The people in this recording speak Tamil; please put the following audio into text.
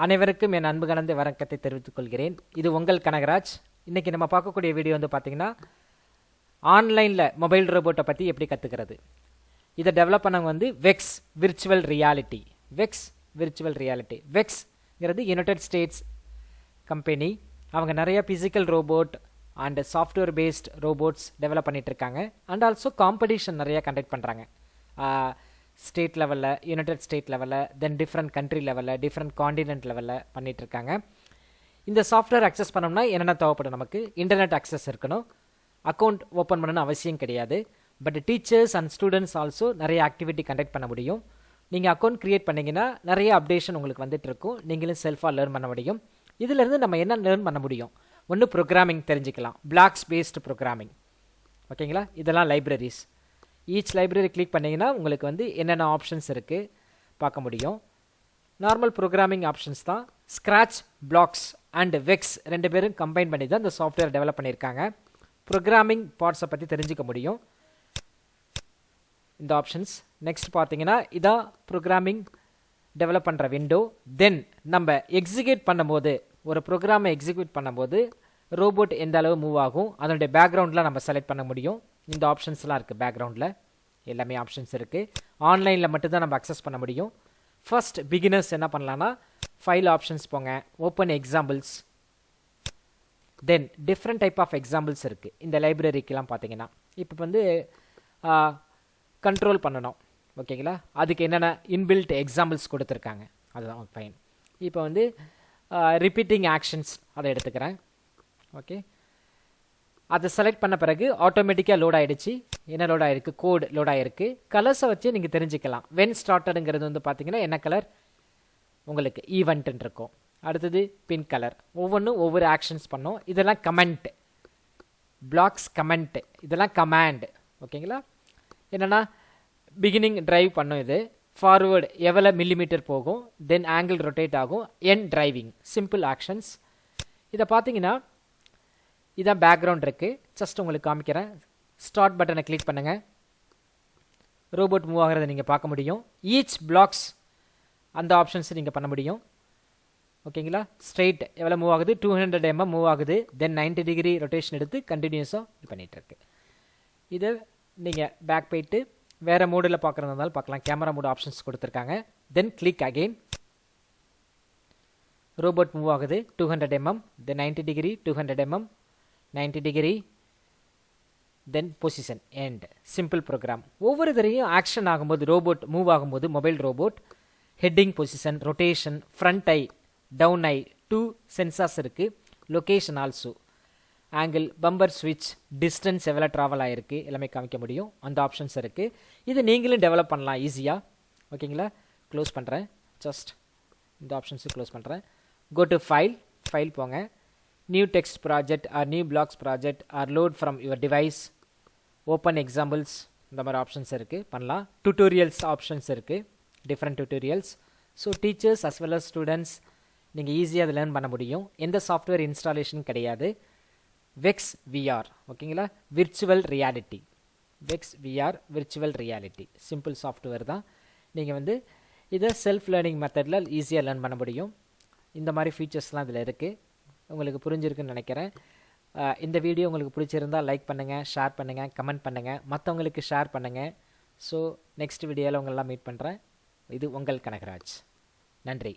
அனைவருக்கும் என் அன்பு கலந்த வணக்கத்தை தெரிவித்துக் கொள்கிறேன். இது உங்கள் கனகராஜ். இன்றைக்கி நம்ம பார்க்கக்கூடிய வீடியோ வந்து பார்த்திங்கன்னா ஆன்லைனில் மொபைல் ரோபோட்டை பற்றி எப்படி கற்றுக்கிறது. இதை டெவலப் பண்ணவங்க வந்து வெக்ஸ் விர்ச்சுவல் ரியாலிட்டி. வெக்ஸ்ங்கிறது யுனைடெட் ஸ்டேட்ஸ் கம்பெனி. அவங்க நிறைய physical robot and software based robots develop பண்ணிகிட்டு இருக்காங்க. அண்ட் ஆல்சோ காம்படிஷன் நிறைய கண்டக்ட் பண்ணுறாங்க. ஸ்டேட் லெவலில், யுனைடெட் ஸ்டேட் லெவலில், தென் டிஃப்ரெண்ட் கண்ட்ரி லெவலில், டிஃப்ரெண்ட் காண்டினென்ட் லெவலில் பண்ணிகிட்ருக்காங்க. இந்த சாஃப்ட்வேர் அக்சஸ் பண்ணோம்னா என்னென்ன தேவைப்படும்? நமக்கு இன்டர்நெட் அக்சஸ் இருக்கணும். அக்கௌண்ட் ஓப்பன் பண்ணணும்னு அவசியம் கிடையாது. But teachers and students also நிறைய ஆக்டிவிட்டி கண்டக்ட் பண்ண முடியும். நீங்கள் அக்கௌண்ட் க்ரியேட் பண்ணிங்கன்னா நிறைய அப்டேஷன் உங்களுக்கு வந்துட்டு இருக்கும். நீங்களும் செல்ஃபாக லேர்ன் பண்ண முடியும். இதிலேருந்து நம்ம என்ன லேர்ன் பண்ண முடியும்? ஒன்று ப்ரோக்ராமிங் தெரிஞ்சுக்கலாம், பிளாக்ஸ் பேஸ்டு ப்ரோக்ராமிங். ஓகேங்களா? இதெல்லாம் லைப்ரரிஸ். ஈச் லைப்ரரி கிளிக் பண்ணிங்கன்னா உங்களுக்கு வந்து என்னென்ன ஆப்ஷன்ஸ் இருக்குது பார்க்க முடியும். நார்மல் ப்ரோக்ராமிங் ஆப்ஷன்ஸ் தான். ஸ்க்ராட்ச், பிளாக்ஸ் அண்ட் வெக்ஸ் ரெண்டு பேரும் கம்பைன் பண்ணி தான் இந்த சாஃப்ட்வேர் டெவலப் பண்ணியிருக்காங்க. ப்ரோக்ராமிங் பார்ட்ஸை பற்றி தெரிஞ்சுக்க முடியும் இந்த ஆப்ஷன்ஸ். நெக்ஸ்ட் பார்த்தீங்கன்னா இதான் ப்ரோக்ராமிங் டெவலப் பண்ணுற விண்டோ. தென் நம்ம எக்ஸிக்யூட் பண்ணும்போது, ஒரு ப்ரோக்ராமை எக்ஸிக்யூட் பண்ணும்போது ரோபோட் எந்த அளவு மூவ் ஆகும், அதனுடைய பேக்ரவுண்டில் நம்ம செலக்ட் பண்ண முடியும். இந்த ஆப்ஷன்ஸ்லாம் இருக்குது. பேக்ரவுண்டில் எல்லாமே ஆப்ஷன்ஸ் இருக்குது. ஆன்லைனில் மட்டும்தான் நம்ம அக்சஸ் பண்ண முடியும். ஃபர்ஸ்ட் பிகினர்ஸ் என்ன பண்ணலான்னா ஃபைல் ஆப்ஷன்ஸ் போங்க, open examples. Then different type of examples இருக்குது இந்த லைப்ரரிக்கெலாம். பார்த்தீங்கன்னா இப்போ வந்து கண்ட்ரோல் பண்ணணும். ஓகேங்களா? அதுக்கு என்னென்ன இன்பில்ட் எக்ஸாம்பிள்ஸ் கொடுத்துருக்காங்க, அதுதான் ஃபைன். இப்போ வந்து ரிப்பீட்டிங் ஆக்ஷன்ஸ் அதை எடுத்துக்கிறேன். ஓகே, அதை செலக்ட் பண்ண பிறகு ஆட்டோமேட்டிக்காக லோட் ஆகிடுச்சு. என்ன லோட் ஆகிருக்கு? கோட் லோட் ஆகிருக்கு. கலர்ஸை வச்சு நீங்கள் தெரிஞ்சுக்கலாம். வென் ஸ்டார்டடுங்கிறது வந்து பார்த்தீங்கன்னா என்ன கலர் உங்களுக்கு ஈவெண்ட்டுன்னு இருக்கும். அடுத்தது பின் கலர். ஒவ்வொன்றும் ஒவ்வொரு ஆக்ஷன்ஸ் பண்ணோம். இதெல்லாம் கமெண்ட், பிளாக்ஸ் கமெண்ட், இதெல்லாம் கமாண்ட். ஓகேங்களா? என்னென்னா பிகினிங் டிரைவ் பண்ணும். இது ஃபார்வேர்டு எவ்வளோ மில்லிமீட்டர் போகும், தென் ஆங்கிள் ரொட்டேட் ஆகும், என் டிரைவிங், சிம்பிள் ஆக்ஷன்ஸ். இதை பார்த்தீங்கன்னா இதான் பேக்ரவுண்ட் இருக்குது. ஜஸ்ட் உங்களுக்கு காமிக்கிறேன். ஸ்டார்ட் பட்டனை கிளிக் பண்ணுங்கள். ரோபோட் மூவ் ஆகிறத நீங்கள் பார்க்க முடியும். ஈச் பிளாக்ஸ் அந்த ஆப்ஷன்ஸ் நீங்கள் பண்ண முடியும். ஓகேங்களா? ஸ்ட்ரெயிட் எவ்வளோ மூவ் ஆகுது? 200 mm மூவ் ஆகுது. தென் 90 டிகிரி ரொட்டேஷன் எடுத்து கண்டினியூஸாக இது பண்ணிகிட்ருக்கு. இதை நீங்கள் பேக் போயிட்டு வேறு மோடில் பார்க்குறதா இருந்தாலும் பார்க்கலாம். கேமரா மோட் ஆப்ஷன்ஸ் கொடுத்துருக்காங்க. Then click again. Robot move ஆகுது 200 mm, then 90 degree, 200 mm, 90 degree, then position, end. Simple program. ஒவ்வொரு தரையும் ஆக்ஷன் ஆகும்போது, ரோபோட் மூவ் ஆகும்போது, mobile robot heading position, rotation, front eye, down eye, 2 sensors இருக்குது. லொக்கேஷன் ஆல்சோ, ஆங்கிள், பம்பர் ஸ்விட்ச், டிஸ்டன்ஸ் எவ்வளோ ட்ராவல் ஆகிருக்கு எல்லாமே காமிக்க முடியும். அந்த ஆப்ஷன்ஸ் இருக்குது. இது நீங்களும் டெவலப் பண்ணலாம் ஈஸியாக. ஓகேங்களா? க்ளோஸ் பண்ணுறேன். ஜஸ்ட் இந்த ஆப்ஷன்ஸு க்ளோஸ் பண்ணுறேன். கோ டு ஃபைல் போங்க. New text project or new blocks project or load from your device, open examples, இந்த மாதிரி ஆப்ஷன்ஸ் இருக்குது. பண்ணலாம். டியூட்டோரியல்ஸ் ஆப்ஷன்ஸ் இருக்குது, different tutorials. So teachers as well as students நீங்கள் ஈஸியாக அதை லேர்ன் பண்ண முடியும். எந்த சாஃப்ட்வேர் இன்ஸ்டாலேஷன் கிடையாது. VEX VR. ஓகேங்களா? Virtual reality. VEX VR virtual reality simple software தான். நீங்கள் வந்து இதை செல்ஃப் லேர்னிங் மெத்தடில் ஈஸியாக லேர்ன் பண்ண முடியும். இந்த மாதிரி ஃபீச்சர்ஸ்லாம் இதில் இருக்குது. உங்களுக்கு புரிஞ்சிருக்குன்னு நினைக்கிறேன். இந்த வீடியோ உங்களுக்கு பிடிச்சிருந்தால் லைக் பண்ணுங்கள், ஷேர் பண்ணுங்கள், கமெண்ட் பண்ணுங்கள், மற்றவங்களுக்கு ஷேர் பண்ணுங்கள். ஸோ நெக்ஸ்ட் வீடியோவில் உங்களெல்லாம் மீட் பண்ணுறேன். இது உங்கள் கனகராஜ். நன்றி.